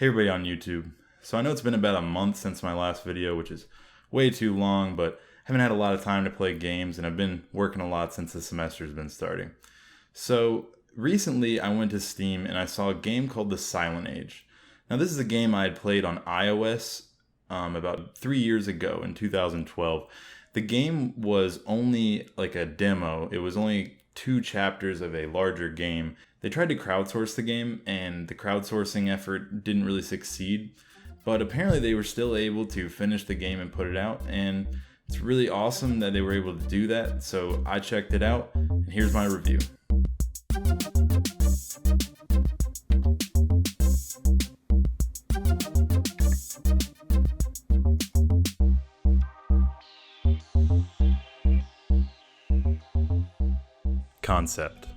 Hey everybody on YouTube. So I know it's been about a month since my last video, which is way too long, but I haven't had a lot of time to play games and I've been working a lot since the semester's been starting. So recently I went to Steam and I saw a game called The Silent Age. Now this is a game I had played on iOS about 3 years ago in 2012. The game was only like a demo. It was only 2 chapters of a larger game. They tried to crowdsource the game and the crowdsourcing effort didn't really succeed, but apparently they were still able to finish the game and put it out, and it's really awesome that they were able to do that. So I checked it out and here's my review. Concept.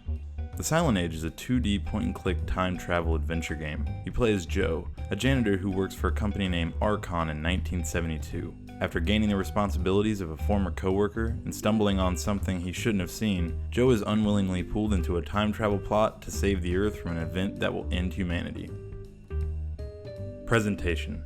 The Silent Age is a 2D point-and-click time travel adventure game. You play as Joe, a janitor who works for a company named Archon in 1972. After gaining the responsibilities of a former coworker and stumbling on something he shouldn't have seen, Joe is unwillingly pulled into a time travel plot to save the Earth from an event that will end humanity. Presentation.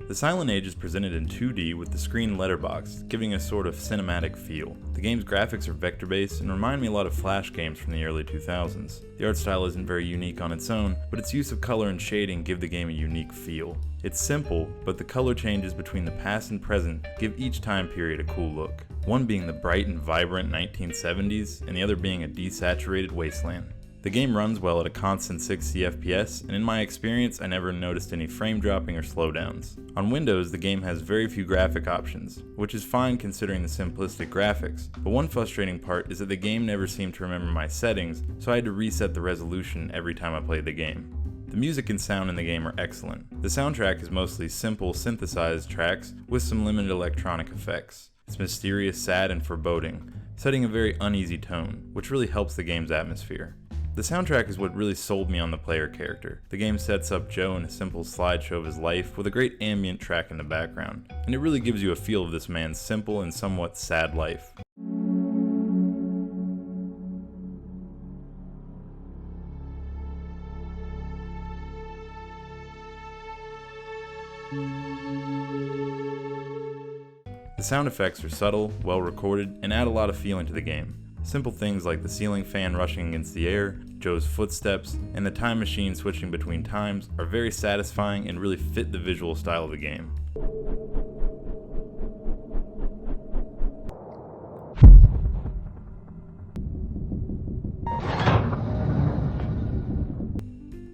The Silent Age is presented in 2D with the screen letterboxed, giving a sort of cinematic feel. The game's graphics are vector-based and remind me a lot of Flash games from the early 2000s. The art style isn't very unique on its own, but its use of color and shading give the game a unique feel. It's simple, but the color changes between the past and present give each time period a cool look. One being the bright and vibrant 1970s, and the other being a desaturated wasteland. The game runs well at a constant 60 FPS, and in my experience I never noticed any frame dropping or slowdowns. On Windows, the game has very few graphic options, which is fine considering the simplistic graphics, but one frustrating part is that the game never seemed to remember my settings, so I had to reset the resolution every time I played the game. The music and sound in the game are excellent. The soundtrack is mostly simple synthesized tracks with some limited electronic effects. It's mysterious, sad, and foreboding, setting a very uneasy tone, which really helps the game's atmosphere. The soundtrack is what really sold me on the player character. The game sets up Joe in a simple slideshow of his life with a great ambient track in the background, and it really gives you a feel of this man's simple and somewhat sad life. The sound effects are subtle, well recorded, and add a lot of feeling to the game. Simple things like the ceiling fan rushing against the air, Joe's footsteps, and the time machine switching between times are very satisfying and really fit the visual style of the game.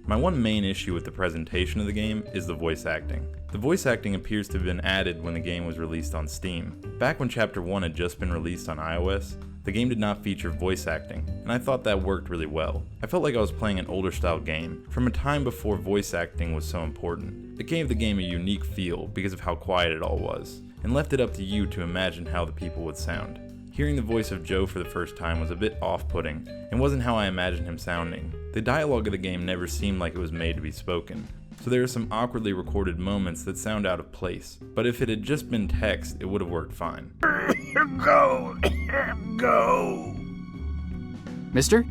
My one main issue with the presentation of the game is the voice acting. The voice acting appears to have been added when the game was released on Steam. Back when Chapter 1 had just been released on iOS, the game did not feature voice acting, and I thought that worked really well. I felt like I was playing an older style game, from a time before voice acting was so important. It gave the game a unique feel because of how quiet it all was, and left it up to you to imagine how the people would sound. Hearing the voice of Joe for the first time was a bit off-putting, and wasn't how I imagined him sounding. The dialogue of the game never seemed like it was made to be spoken, so there are some awkwardly recorded moments that sound out of place, but if it had just been text, it would have worked fine. Go! Mister?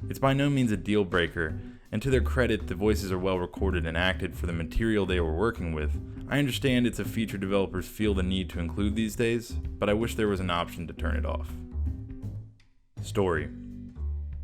It's by no means a deal breaker, and to their credit, the voices are well recorded and acted for the material they were working with. I understand it's a feature developers feel the need to include these days, but I wish there was an option to turn it off. Story.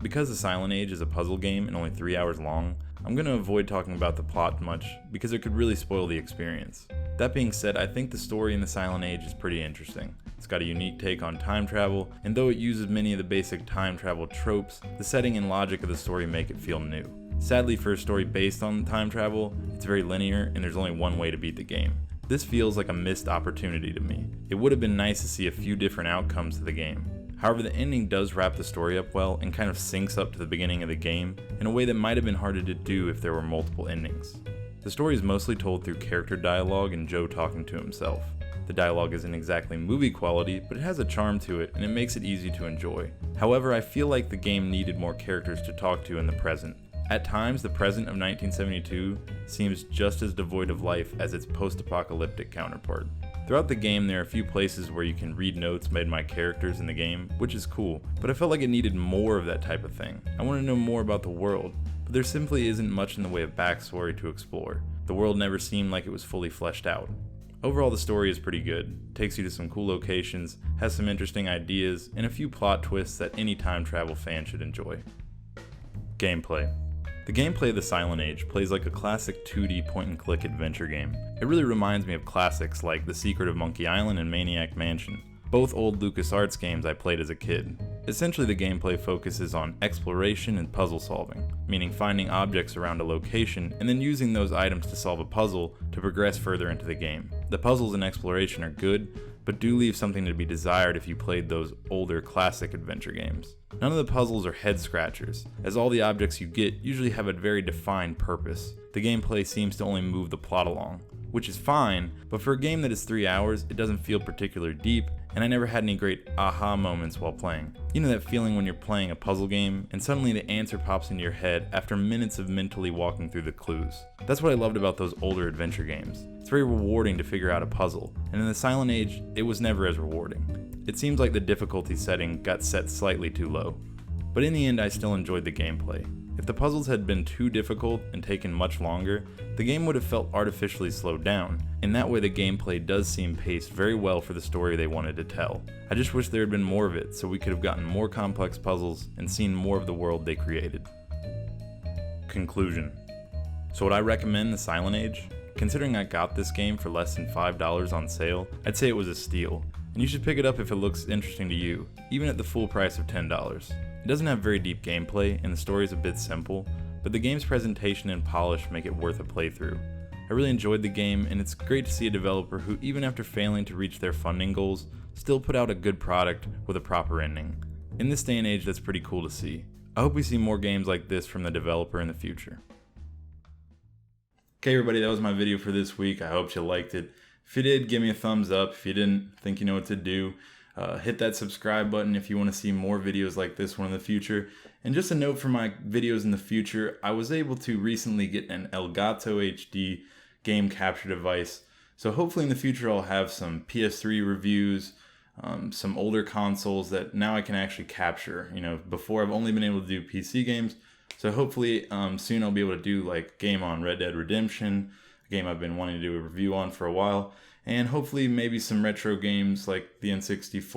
Because The Silent Age is a puzzle game and only 3 hours long, I'm going to avoid talking about the plot much because it could really spoil the experience. That being said, I think the story in The Silent Age is pretty interesting. It's got a unique take on time travel, and though it uses many of the basic time travel tropes, the setting and logic of the story make it feel new. Sadly, for a story based on time travel, it's very linear and there's only one way to beat the game. This feels like a missed opportunity to me. It would have been nice to see a few different outcomes to the game. However, the ending does wrap the story up well and kind of syncs up to the beginning of the game in a way that might have been harder to do if there were multiple endings. The story is mostly told through character dialogue and Joe talking to himself. The dialogue isn't exactly movie quality, but it has a charm to it and it makes it easy to enjoy. However, I feel like the game needed more characters to talk to in the present. At times, the present of 1972 seems just as devoid of life as its post-apocalyptic counterpart. Throughout the game, there are a few places where you can read notes made by characters in the game, which is cool, but I felt like it needed more of that type of thing. I want to know more about the world, but there simply isn't much in the way of backstory to explore. The world never seemed like it was fully fleshed out. Overall, the story is pretty good, takes you to some cool locations, has some interesting ideas, and a few plot twists that any time travel fan should enjoy. Gameplay. The gameplay of The Silent Age plays like a classic 2D point-and-click adventure game. It really reminds me of classics like The Secret of Monkey Island and Maniac Mansion, both old LucasArts games I played as a kid. Essentially, the gameplay focuses on exploration and puzzle solving, meaning finding objects around a location and then using those items to solve a puzzle to progress further into the game. The puzzles and exploration are good, but do leave something to be desired if you played those older classic adventure games. None of the puzzles are head scratchers, as all the objects you get usually have a very defined purpose. The gameplay seems to only move the plot along, which is fine, but for a game that is 3 hours, it doesn't feel particularly deep, and I never had any great aha moments while playing. You know that feeling when you're playing a puzzle game, and suddenly the answer pops into your head after minutes of mentally walking through the clues. That's what I loved about those older adventure games. It's very rewarding to figure out a puzzle, and in The Silent Age, it was never as rewarding. It seems like the difficulty setting got set slightly too low. But in the end, I still enjoyed the gameplay. If the puzzles had been too difficult and taken much longer, the game would have felt artificially slowed down. In that way, the gameplay does seem paced very well for the story they wanted to tell. I just wish there had been more of it so we could have gotten more complex puzzles and seen more of the world they created. Conclusion. So would I recommend The Silent Age? Considering I got this game for less than $5 on sale, I'd say it was a steal, and you should pick it up if it looks interesting to you, even at the full price of $10. It doesn't have very deep gameplay, and the story is a bit simple, but the game's presentation and polish make it worth a playthrough. I really enjoyed the game, and it's great to see a developer who, even after failing to reach their funding goals, still put out a good product with a proper ending. In this day and age, that's pretty cool to see. I hope we see more games like this from the developer in the future. Okay everybody, that was my video for this week. I hope you liked it. If you did, give me a thumbs up. If you didn't, think you know what to do. Hit that subscribe button if you want to see more videos like this one in the future. And just a note for my videos in the future, I was able to recently get an Elgato HD game capture device. So hopefully in the future I'll have some PS3 reviews, some older consoles that now I can actually capture. You know, before I've only been able to do PC games. So hopefully soon I'll be able to do like game on Red Dead Redemption, a game I've been wanting to do a review on for a while. And hopefully maybe some retro games like the N64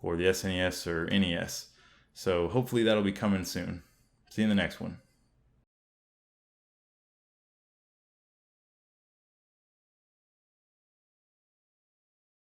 or the SNES or NES. So hopefully that'll be coming soon. See you in the next one.